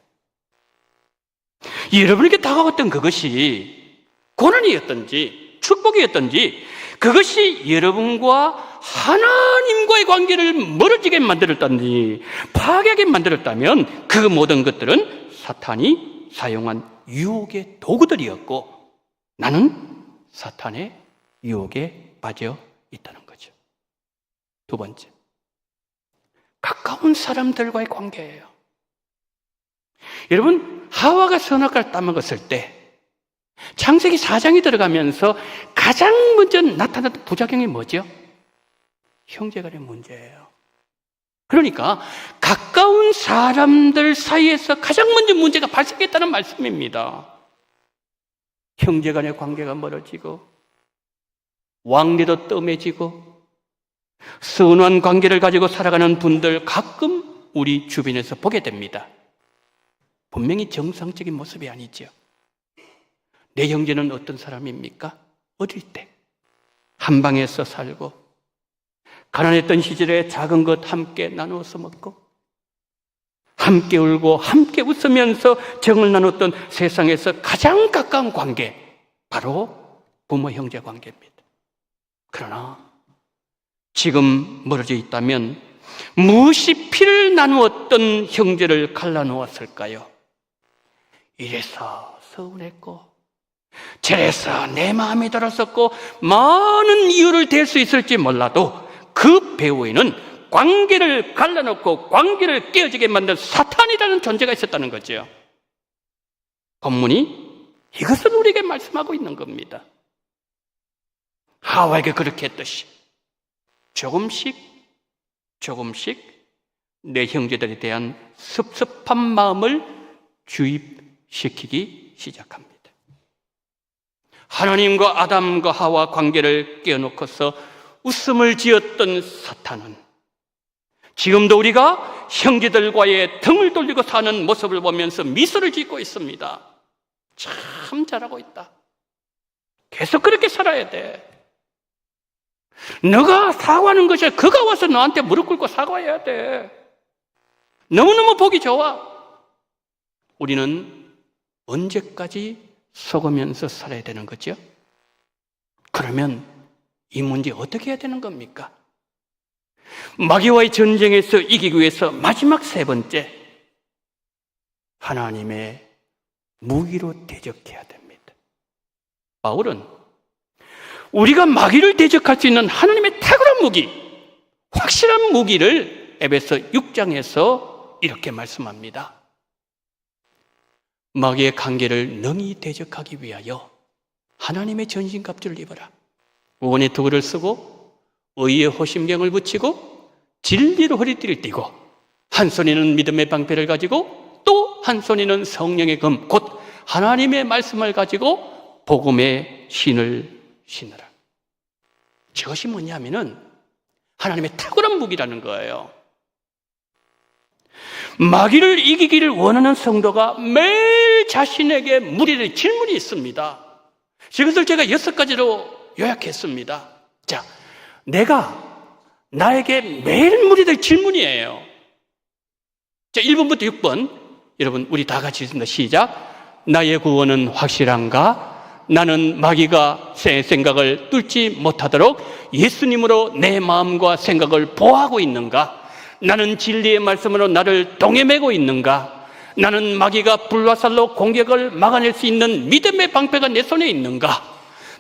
여러분에게 다가왔던 그것이 고난이었든지 축복이었든지, 그것이 여러분과 하나님과의 관계를 멀어지게 만들었다든지 파괴하게 만들었다면 그 모든 것들은 사탄이 사용한 유혹의 도구들이었고, 나는 사탄의 유혹에 빠져 있다는 거죠. 두 번째, 가까운 사람들과의 관계예요. 여러분, 하와가 선악과를 따먹었을 때 창세기 4장이 들어가면서 가장 먼저 나타났던 부작용이 뭐죠? 형제간의 문제예요. 그러니까 가까운 사람들 사이에서 가장 먼저 문제가 발생했다는 말씀입니다. 형제간의 관계가 멀어지고 왕래도 뜸해지고 선한 관계를 가지고 살아가는 분들 가끔 우리 주변에서 보게 됩니다. 분명히 정상적인 모습이 아니죠. 내 형제는 어떤 사람입니까? 어릴 때 한 방에서 살고 가난했던 시절에 작은 것 함께 나누어서 먹고 함께 울고 함께 웃으면서 정을 나눴던 세상에서 가장 가까운 관계, 바로 부모 형제 관계입니다. 그러나 지금 멀어져 있다면 무엇이 피를 나누었던 형제를 갈라놓았을까요? 이래서 서운했고 저래서 내 마음이 들었었고 많은 이유를 댈 수 있을지 몰라도 그 배후에는 관계를 갈라놓고 관계를 깨어지게 만든 사탄이라는 존재가 있었다는 거죠. 본문이 이것을 우리에게 말씀하고 있는 겁니다. 하와에게 그렇게 했듯이 조금씩 내 형제들에 대한 섭섭한 마음을 주입시키기 시작합니다. 하나님과 아담과 하와 관계를 깨어놓고서 웃음을 지었던 사탄은 지금도 우리가 형제들과의 등을 돌리고 사는 모습을 보면서 미소를 짓고 있습니다. 참 잘하고 있다. 계속 그렇게 살아야 돼. 너가 사과하는 것이 그가 와서 너한테 무릎 꿇고 사과해야 돼. 너무너무 보기 좋아. 우리는 언제까지 속으면서 살아야 되는 거죠? 그러면 이 문제 어떻게 해야 되는 겁니까? 마귀와의 전쟁에서 이기기 위해서 마지막 세 번째, 하나님의 무기로 대적해야 됩니다. 바울은 우리가 마귀를 대적할 수 있는 하나님의 탁월한 무기, 확실한 무기를 에베소 6장에서 이렇게 말씀합니다. 마귀의 관계를 능히 대적하기 위하여 하나님의 전신갑주를 입어라. 원의 도구를 쓰고 의의 호심경을 붙이고 진리로 허리띠를 띠고 한 손에는 믿음의 방패를 가지고 또 한 손에는 성령의 금, 곧 하나님의 말씀을 가지고 복음의 신을 신으라. 저것이 뭐냐면은 하나님의 탁월한 무기라는 거예요. 마귀를 이기기를 원하는 성도가 매일 자신에게 물어야 질문이 있습니다. 이것을 제가 6가지로 요약했습니다. 자, 나에게 매일 물어야 질문이에요. 자, 1번부터 6번. 여러분, 우리 다 같이 있습니다. 시작. 나의 구원은 확실한가? 나는 마귀가 제 생각을 뚫지 못하도록 예수님으로 내 마음과 생각을 보호하고 있는가? 나는 진리의 말씀으로 나를 동해매고 있는가? 나는 마귀가 불화살로 공격을 막아낼 수 있는 믿음의 방패가 내 손에 있는가?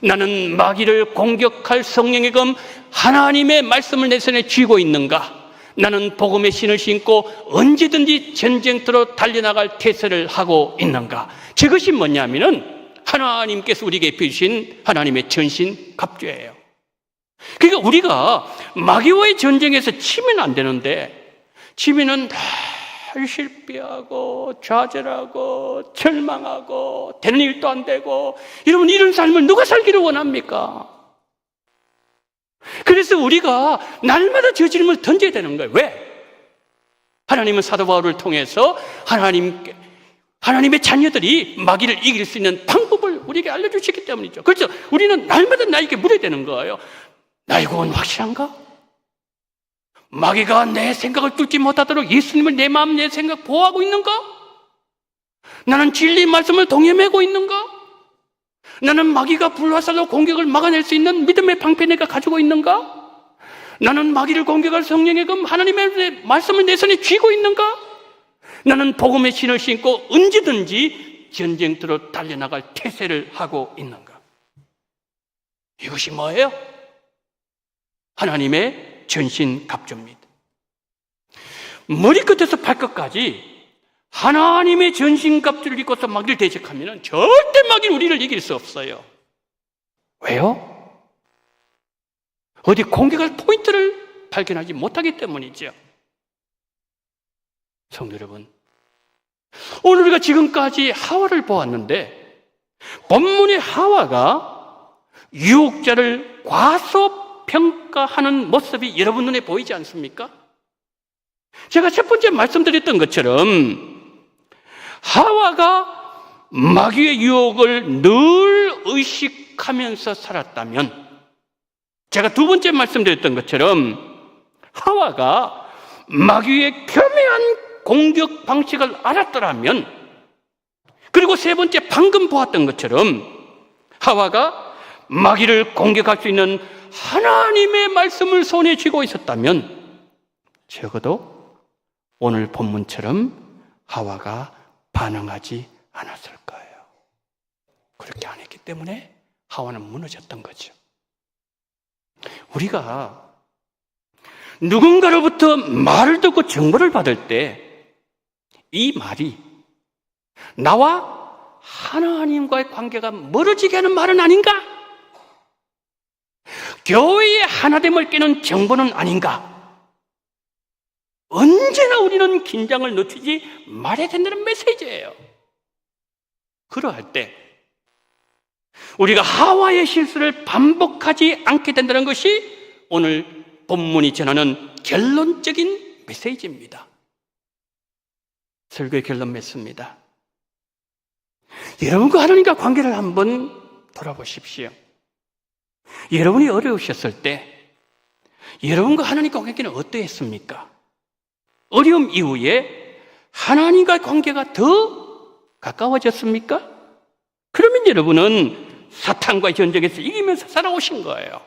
나는 마귀를 공격할 성령의 검 하나님의 말씀을 내 손에 쥐고 있는가? 나는 복음의 신을 신고 언제든지 전쟁터로 달려나갈 태세를 하고 있는가? 저것이 뭐냐면은 하나님께서 우리에게 입혀주신 하나님의 전신 갑주예요. 그러니까 우리가 마귀와의 전쟁에서 치면 안 되는데, 치면은 늘 실패하고 좌절하고 절망하고 되는 일도 안 되고, 여러분, 이런 삶을 누가 살기를 원합니까? 그래서 우리가 날마다 저 질문을 던져야 되는 거예요. 왜? 하나님은 사도 바울을 통해서 하나님의 자녀들이 마귀를 이길 수 있는 방법을 우리에게 알려주셨기 때문이죠. 그렇죠? 우리는 날마다 나에게 물어야 되는 거예요. 나의 구원 확실한가? 마귀가 내 생각을 뚫지 못하도록 예수님을 내 마음, 내 생각 보호하고 있는가? 나는 진리 말씀을 동해매고 있는가? 나는 마귀가 불화살로 공격을 막아낼 수 있는 믿음의 방패 내가 가지고 있는가? 나는 마귀를 공격할 성령의 검 하나님의 말씀을 내 손에 쥐고 있는가? 나는 복음의 신을 신고 언제든지 전쟁터로 달려나갈 태세를 하고 있는가? 이것이 뭐예요? 하나님의 전신 갑주입니다. 머리끝에서 발끝까지 하나님의 전신 갑주를 입고서 마귀를 대적하면 절대 마귀는 우리를 이길 수 없어요. 왜요? 어디 공격할 포인트를 발견하지 못하기 때문이죠. 성도 여러분, 오늘 우리가 지금까지 하와를 보았는데 본문의 하와가 유혹자를 과소평가하는 모습이 여러분 눈에 보이지 않습니까? 제가 첫 번째 말씀드렸던 것처럼 하와가 마귀의 유혹을 늘 의식하면서 살았다면, 제가 두 번째 말씀드렸던 것처럼 하와가 마귀의 교묘한 공격 방식을 알았더라면, 그리고 세 번째 방금 보았던 것처럼 하와가 마귀를 공격할 수 있는 하나님의 말씀을 손에 쥐고 있었다면 적어도 오늘 본문처럼 하와가 반응하지 않았을 거예요. 그렇게 안 했기 때문에 하와는 무너졌던 거죠. 우리가 누군가로부터 말을 듣고 정보를 받을 때 이 말이 나와 하나님과의 관계가 멀어지게 하는 말은 아닌가? 교회의 하나됨을 깨는 정보는 아닌가? 언제나 우리는 긴장을 늦추지 말해야 된다는 메시지예요. 그러할 때 우리가 하와의 실수를 반복하지 않게 된다는 것이 오늘 본문이 전하는 결론적인 메시지입니다. 설교의 결론 맺습니다. 여러분과 하나님과 관계를 한번 돌아보십시오. 여러분이 어려우셨을 때 여러분과 하나님과 관계는 어떠했습니까? 어려움 이후에 하나님과 관계가 더 가까워졌습니까? 그러면 여러분은 사탄과 전쟁에서 이기면서 살아오신 거예요.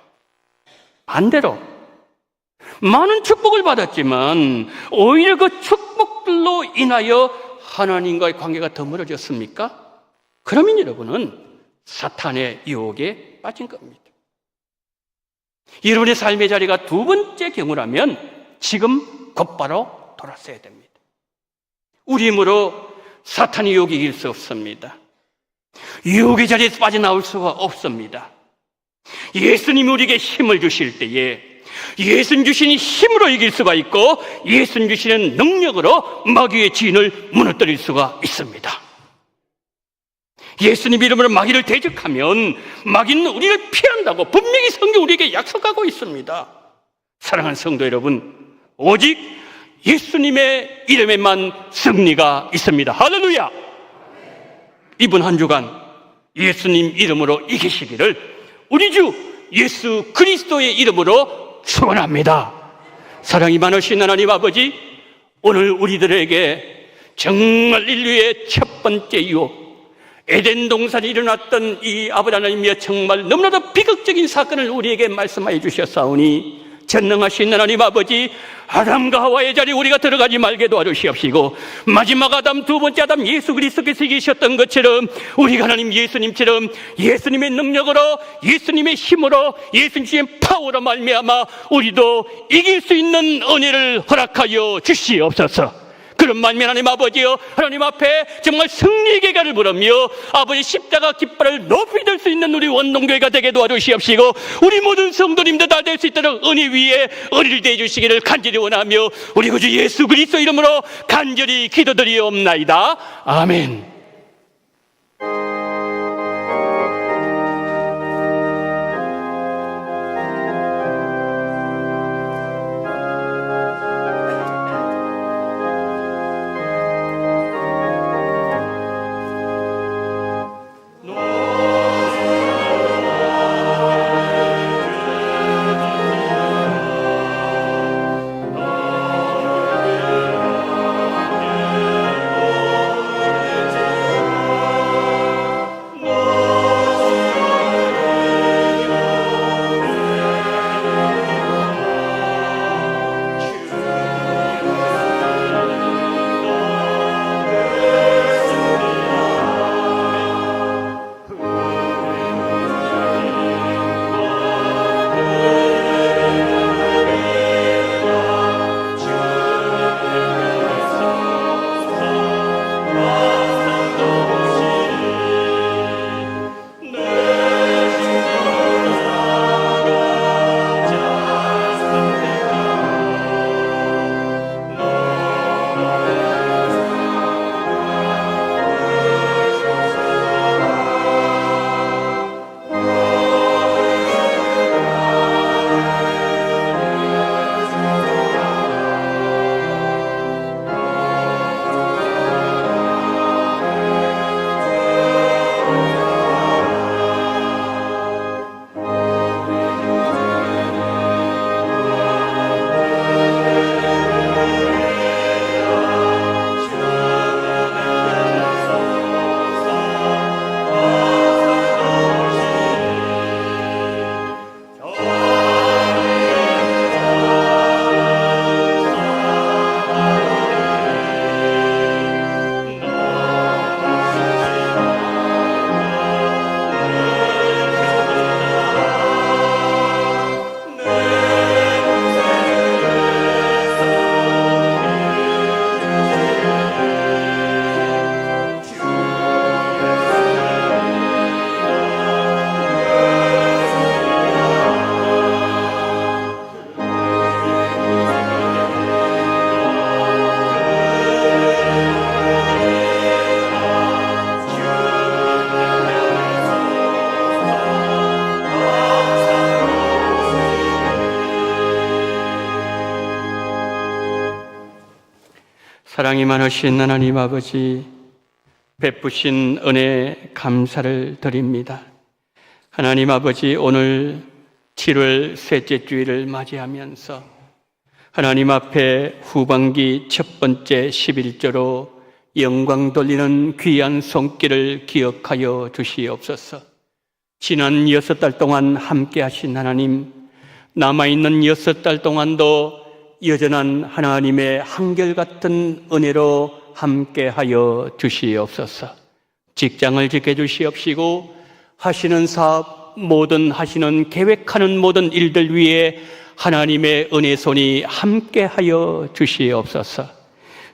반대로 많은 축복을 받았지만 오히려 그 축복들로 인하여 하나님과의 관계가 더 멀어졌습니까? 그러면 여러분은 사탄의 유혹에 빠진 겁니다. 여러분의 삶의 자리가 두 번째 경우라면 지금 곧바로 돌았어야 됩니다. 우리 힘으로 사탄의 유혹에 이길 수 없습니다. 유혹의 자리에서 빠져나올 수가 없습니다. 예수님이 우리에게 힘을 주실 때에 예수님 주시는 힘으로 이길 수가 있고 예수님 주시는 능력으로 마귀의 진을 무너뜨릴 수가 있습니다. 예수님 이름으로 마귀를 대적하면 마귀는 우리를 피한다고 분명히 성경 우리에게 약속하고 있습니다. 사랑하는 성도 여러분, 오직 예수님의 이름에만 승리가 있습니다. 할렐루야! 이번 한 주간 예수님 이름으로 이기시기를 우리 주 예수 그리스도의 이름으로 축원합니다. 사랑이 많으신 하나님 아버지, 오늘 우리들에게 정말 인류의 첫 번째 유혹, 에덴 동산에 일어났던 이 아버지 하나님의 정말 너무나도 비극적인 사건을 우리에게 말씀하여 주셨사오니 전능하신 하나님 아버지, 아담과 하와의 자리에 우리가 들어가지 말게 도와주시옵시고 마지막 아담, 두 번째 아담 예수 그리스도께서 이기셨던 것처럼 우리가 하나님 예수님처럼 예수님의 능력으로, 예수님의 힘으로, 예수님의 파워로 말미암아 우리도 이길 수 있는 은혜를 허락하여 주시옵소서. 그런 만면 하나님 아버지여, 하나님 앞에 정말 승리의 계가를 부르며 아버지 십자가 깃발을 높이 들 수 있는 우리 원동교회가 되게 도와주시옵시고 우리 모든 성도님들 다 될 수 있도록 은혜 위에 은혜를 대해주시기를 간절히 원하며 우리 구주 예수 그리스도 이름으로 간절히 기도드리옵나이다. 아멘. 사랑이 많으신 하나님 아버지, 베푸신 은혜 감사를 드립니다. 하나님 아버지, 오늘 7월 셋째 주일을 맞이하면서 하나님 앞에 후반기 첫 번째 11조로 영광 돌리는 귀한 손길을 기억하여 주시옵소서. 지난 6달 동안 함께 하신 하나님, 남아있는 6달 동안도 여전한 하나님의 한결같은 은혜로 함께하여 주시옵소서. 직장을 지켜주시옵시고 하시는 사업, 모든 하시는 계획하는 모든 일들 위에 하나님의 은혜 손이 함께하여 주시옵소서.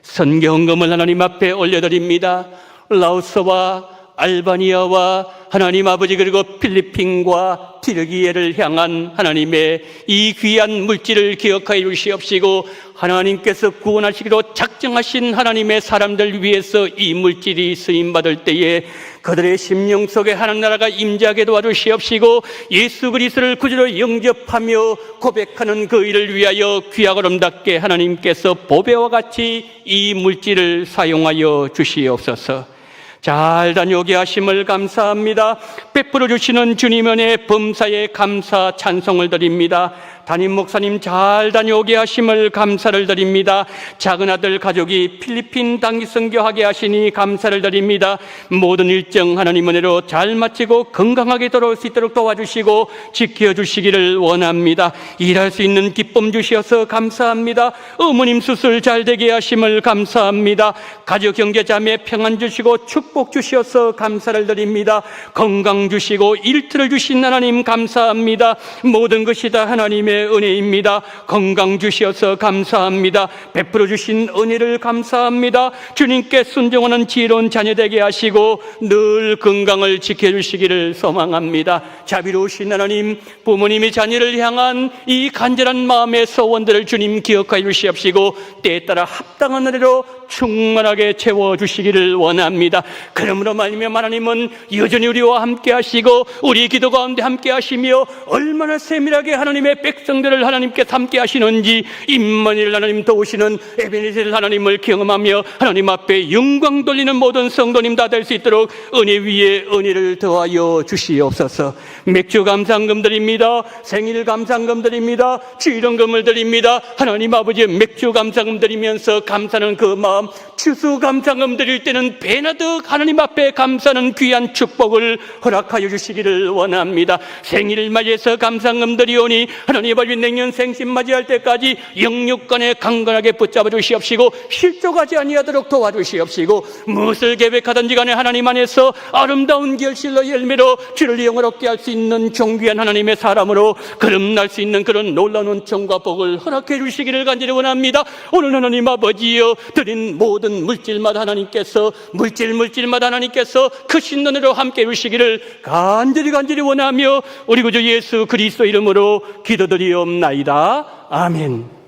선교헌금을 하나님 앞에 올려드립니다. 라오스와 알바니아와 하나님 아버지 그리고 필리핀과 튀르기예를 향한 하나님의 이 귀한 물질을 기억하여 주시옵시고 하나님께서 구원하시기로 작정하신 하나님의 사람들 위해서 이 물질이 쓰임받을 때에 그들의 심령 속에 하나님 나라가 임재하게 도와주시옵시고 예수 그리스도를 구주로 영접하며 고백하는 그 일을 위하여 귀하고 아름답게 하나님께서 보배와 같이 이 물질을 사용하여 주시옵소서. 잘 다녀오게 하심을 감사합니다. 베풀어 주시는 주님 은혜 범사에 감사 찬송을 드립니다. 담임 목사님 잘 다녀오게 하심을 감사를 드립니다. 작은 아들 가족이 필리핀 단기 선교하게 하시니 감사를 드립니다. 모든 일정 하나님 은혜로 잘 마치고 건강하게 돌아올 수 있도록 도와주시고 지켜주시기를 원합니다. 일할 수 있는 기쁨 주셔서 감사합니다. 어머님 수술 잘 되게 하심을 감사합니다. 가족 형제 자매 평안 주시고 축복 주셔서 감사를 드립니다. 건강 주시고 일터를 주신 하나님 감사합니다. 모든 것이 다 하나님의 은혜입니다. 건강 주셔서 감사합니다. 베풀어 주신 은혜를 감사합니다. 주님께 순종하는 지혜로운 자녀 되게 하시고 늘 건강을 지켜주시기를 소망합니다. 자비로우신 하나님, 부모님이 자녀를 향한 이 간절한 마음의 소원들을 주님 기억하여 주시옵시고 때에 따라 합당한 은혜로 충만하게 채워주시기를 원합니다. 그러므로 말미암아 하나님은 여전히 우리와 함께 하시고 우리 기도 가운데 함께 하시며 얼마나 세밀하게 하나님의 백성들을 하나님께 함께 하시는지 임마누엘 하나님 도우시는 에베네셀 하나님을 경험하며 하나님 앞에 영광 돌리는 모든 성도님 다 될 수 있도록 은혜 위에 은혜를 더하여 주시옵소서. 맥주 감상금 드립니다. 생일 감상금 드립니다. 주일원금을 드립니다. 하나님 아버지의 맥주 감상금 드리면서 감사하는 그 마음, 추수 감상금 드릴 때는 배나득 하나님 앞에 감사하는 귀한 축복을 허락하여 주시기를 원합니다. 생일을 맞이해서 감상금 드리오니 하나님 아버지 내년 생신 맞이할 때까지 영육간에 강건하게 붙잡아 주시옵시고 실족하지 아니하도록 도와주시옵시고 무엇을 계획하든지 간에 하나님 안에서 아름다운 결실로 열매로 주를 영화롭게 할 수 있는 존귀한 하나님의 사람으로 거듭날 수 있는 그런 놀라운 은총과 복을 허락해 주시기를 간절히 원합니다. 오늘 하나님 아버지여 드린 모든 물질마다 하나님께서 물질마다 하나님께서 크신 은혜로 함께 해주시기를 간절히 원하며 우리 구주 예수 그리스도 이름으로 기도드리옵나이다. 아멘.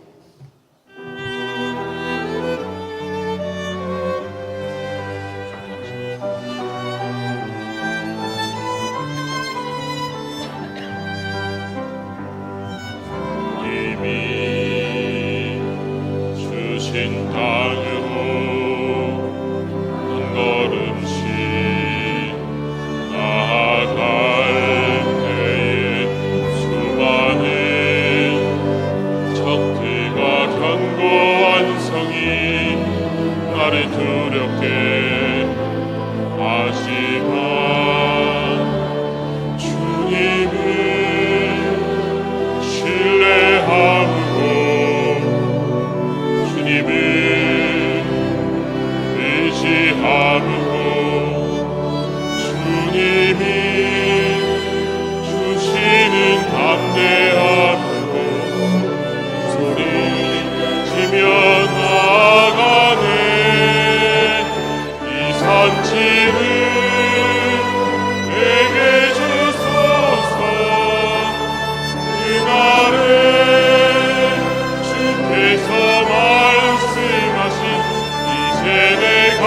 이미 주신 땅으로 한 걸음씩 나아갈 때에 수많은 적들과 견고한 성이 나를 두렵게 하지만 주님은 신뢰함으로 주님을 의지함으로 주님이 주시는 담대함으로 소리지며 나아가네. 이 산지를 내게 주소서. 그날에 주께서 말씀하신 이제 내가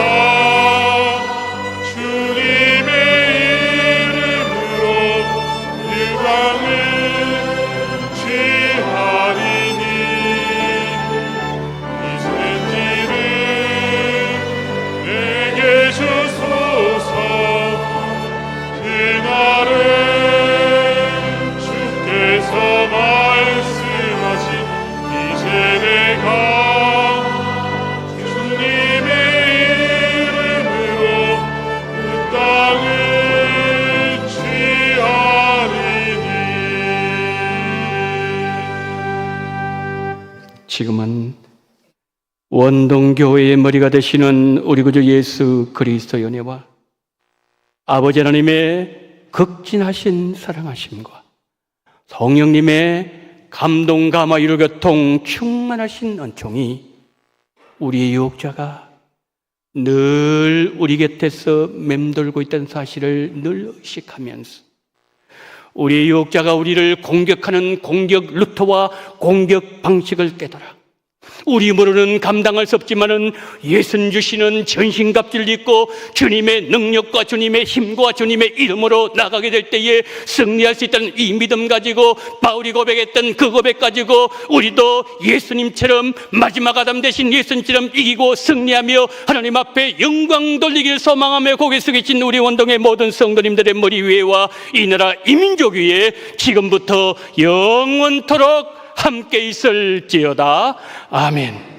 주님의 이름으로 이 땅을 취하리니 이 산지를 내게 주소서. 그날에 주께서 말씀하신 이제 내가 주님의 지금은 원동교회의 머리가 되시는 우리 구주 예수 그리스도의 은혜와 아버지 하나님의 극진하신 사랑하심과 성령님의 감동, 감화, 위로, 교통, 충만하신 은총이 우리의 유혹자가 늘 우리 곁에서 맴돌고 있다는 사실을 늘 의식하면서 우리의 유혹자가 우리를 공격하는 공격 루트와 공격 방식을 깨달아 우리 힘으로는 감당할 수 없지만은 예수님 주시는 전신갑주를 입고 주님의 능력과 주님의 힘과 주님의 이름으로 나가게 될 때에 승리할 수 있다는 이 믿음 가지고 바울이 고백했던 그 고백 가지고 우리도 예수님처럼 마지막 아담 대신 예수님처럼 이기고 승리하며 하나님 앞에 영광 돌리기를 소망하며 고개 숙이신 우리 원동의 모든 성도님들의 머리 위에와 이 나라 이 민족 위에 지금부터 영원토록 함께 있을지어다. 아멘.